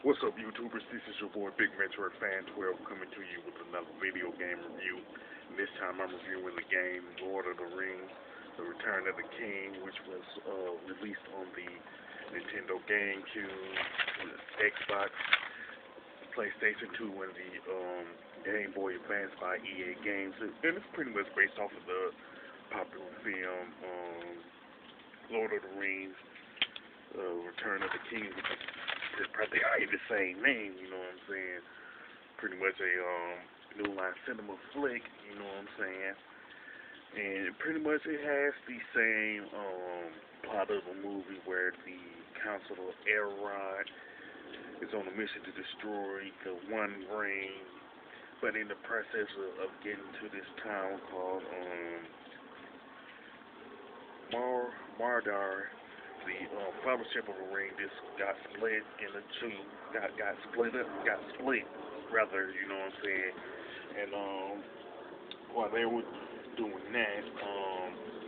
What's up, YouTubers? This is your boy Big Metro Fan 12 coming to you with another video game review. And this time I'm reviewing the game Lord of the Rings, The Return of the King, which was released on the Nintendo GameCube, Xbox, PlayStation 2, and the Game Boy Advance by EA Games. And it's pretty much based off of the popular film Lord of the Rings, Return of the King, which is practically the same name, you know what I'm saying? Pretty much a new line cinema flick, you know what I'm saying? And pretty much it has the same plot of the movie where the Council of Elrond is on a mission to destroy the One Ring, but in the process of getting to this town called Mardar, the fellowship of the ring just got split into two, got split rather, you know what I'm saying? And while they were doing that,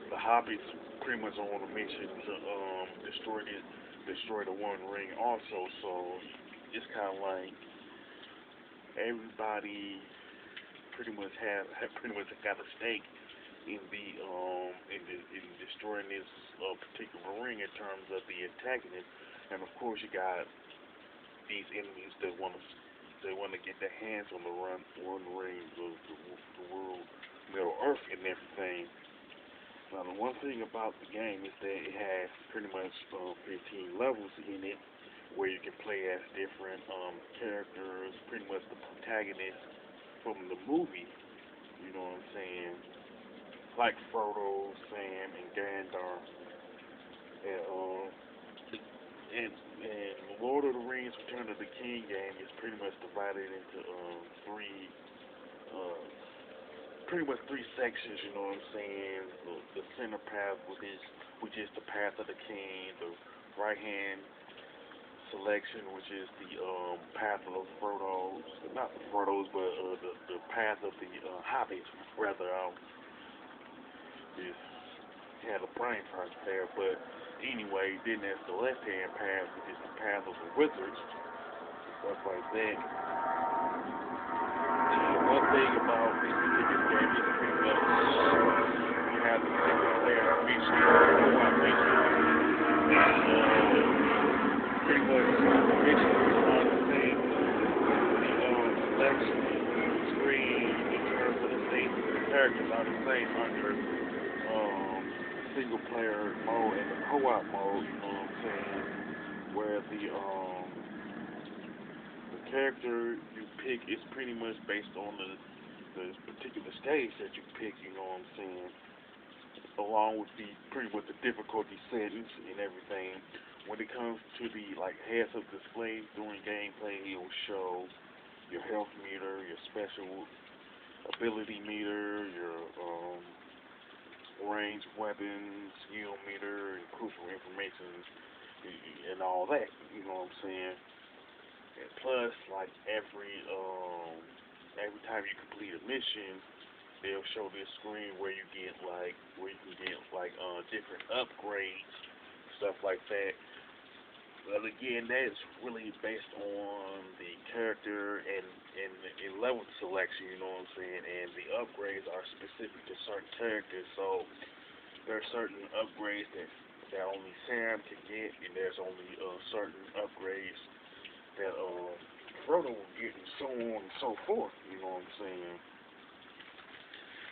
the hobbits pretty much on a mission to destroy the One Ring also. So it's kind of like everybody pretty much got a stake in destroying this particular ring in terms of the antagonist, and of course you got these enemies that want to get their hands on the One Ring, the world, Middle Earth, and everything. Now the one thing about the game is that it has pretty much 15 levels in it, where you can play as different characters, pretty much the protagonist from the movie. You know what I'm saying? Like Frodo, Sam, and Gandalf, and Lord of the Rings: Return of the King game is pretty much divided into three sections. You know what I'm saying? The center path, which is the path of the king. The right hand selection, which is the path of the Frodos, not the Frodos, but the path of the hobbits, rather. Just had a brain fart there, but anyway, then there's the left-hand path, which is the path of the wizards, stuff like that. And one thing about this particular game is pretty much you have the single player mission, pretty much the mission is on the same selection screen in terms of the state of the characters are the same under single player mode and the co-op mode, you know what I'm saying, where the character you pick is pretty much based on the particular stage that you pick, you know what I'm saying, along with the pretty much the difficulty settings and everything. When it comes to the heads up displays during gameplay, it will show your health meter, your special ability meter, your range weapons, skill meter, and crucial information, and all that. You know what I'm saying? And plus, every time you complete a mission, they'll show this screen where you can get different upgrades, stuff like that. But again, that's really based on the character and level selection, you know what I'm saying? And the upgrades are specific to certain characters, so there are certain upgrades that only Sam can get, and there's only certain upgrades that Frodo will get, and so on and so forth, you know what I'm saying?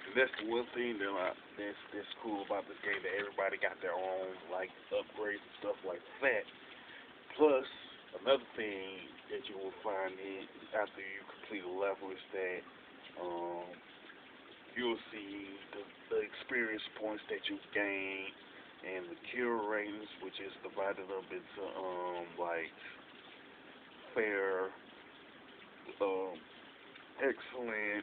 And that's the one thing that's cool about this game, that everybody got their own upgrades and stuff like that. Plus, another thing that you will find after you complete a level is that you'll see the experience points that you've gained and the cure ratings, which is divided up into fair, excellent,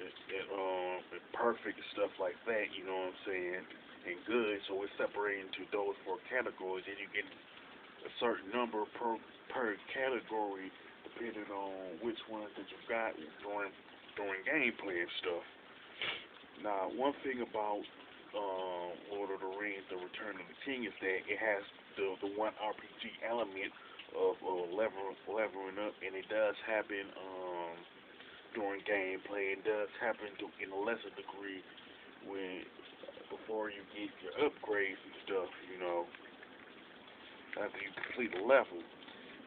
and perfect, and stuff like that. You know what I'm saying? And good. So it's separated into those four categories, and you get a certain number per category, depending on which ones that you got during gameplay and stuff. Now, one thing about Lord of the Rings: The Return of the King is that it has the one RPG element of leveling up, and it does happen during gameplay. It does happen in a lesser degree when before you get your upgrades and stuff, after you complete a level.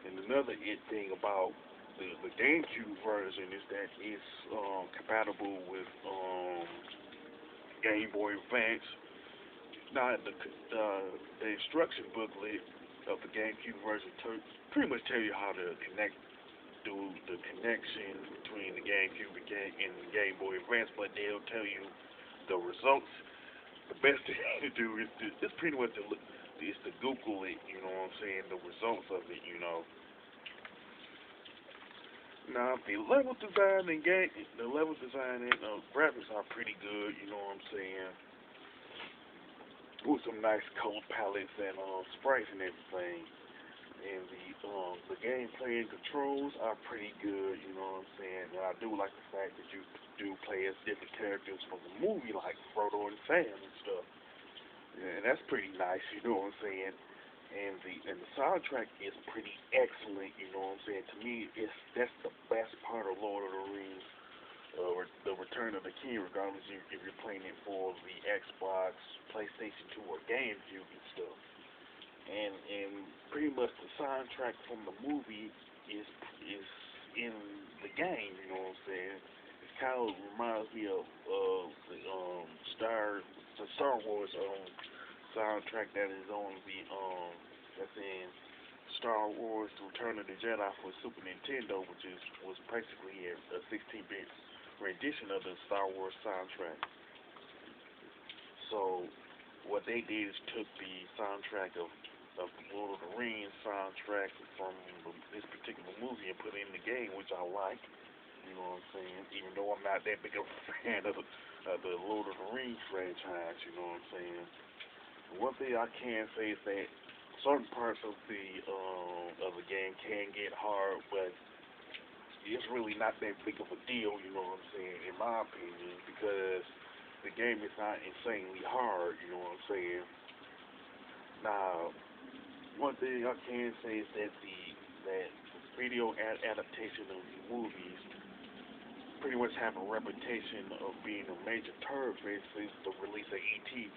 And another thing about the GameCube version is that it's compatible with Game Boy Advance. Now, the instruction booklet of the GameCube version pretty much tell you how to do the connection between the GameCube and the Game Boy Advance, but they'll tell you the results. The best thing to do is pretty much is to Google it, the results of it, Now, the level design and graphics are pretty good, with some nice color palettes and sprites and everything. And the gameplay and controls are pretty good, And I do like the fact that you do play as different characters from the movie, like Frodo and Sam and stuff. And that's pretty nice, And the soundtrack is pretty excellent, To me, that's the best part of Lord of the Rings, the Return of the King, regardless if you're playing it for the Xbox, PlayStation 2, or GameCube and stuff. And pretty much the soundtrack from the movie is in the game, It kind of reminds me of the Star Wars soundtrack that is on that's in Star Wars: Return of the Jedi for Super Nintendo, which was basically a 16-bit rendition of the Star Wars soundtrack. So what they did is took the soundtrack of the Lord of the Rings soundtrack from this particular movie and put it in the game, which I like. Even though I'm not that big of a fan of the Lord of the Rings franchise, One thing I can say is that certain parts of the game can get hard, but it's really not that big of a deal, in my opinion, because the game is not insanely hard, Now, one thing I can say is that the video adaptation of the movies pretty much have a reputation of being a major turd since the release of E.T.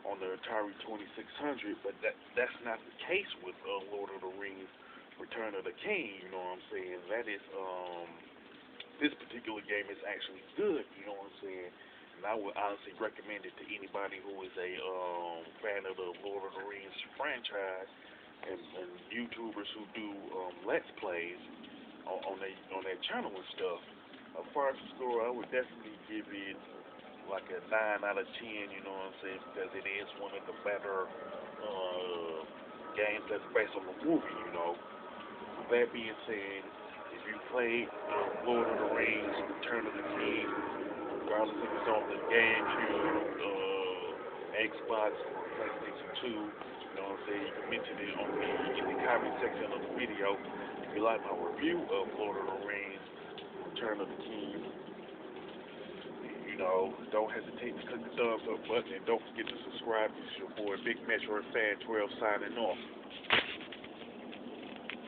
on the Atari 2600, but that's not the case with Lord of the Rings: Return of the King. That is this particular game is actually good. And I would honestly recommend it to anybody who is a fan of the Lord of the Rings franchise and YouTubers who do Let's Plays on their channel and stuff. As far as the score, I would definitely give it like a 9 out of 10, because it is one of the better games that's based on the movie, With that being said, if you played Lord of the Rings: Return of the King, regardless if it's on the GameCube, Xbox, or PlayStation 2, you can mention it in the comment section of the video. If you like my review of Lord of the Rings: Return of the King, don't hesitate to click the thumbs up button, and don't forget to subscribe. This is your boy Big Metro Fan 12 signing off.